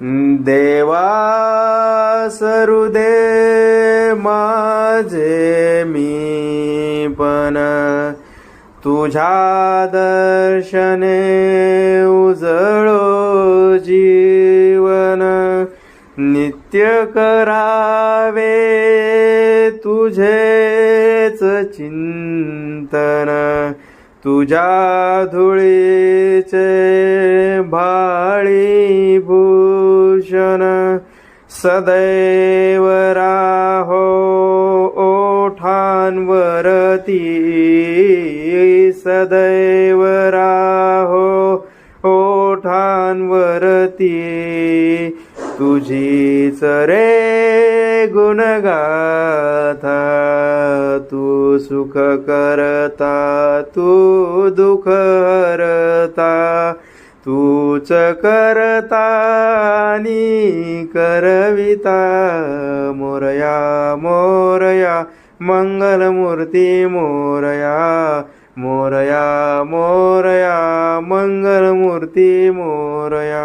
देवा सरुदे माझे मी पण तुझ्या दर्शने उजळो जीवन नित्य करावे तुझेच चिंतन तुझ्या धुळीचे भाळी भूषण सदैव राहो ओठांवरती सदैव राहो ओठांवरती तुझीच रे गुणगाथा तू सुख करता तू दुःख हरता तूच करता आणि करविता मोरया मोरया मंगलमूर्ती मोरया मोरया मोरया मंगलमूर्ती मोरया।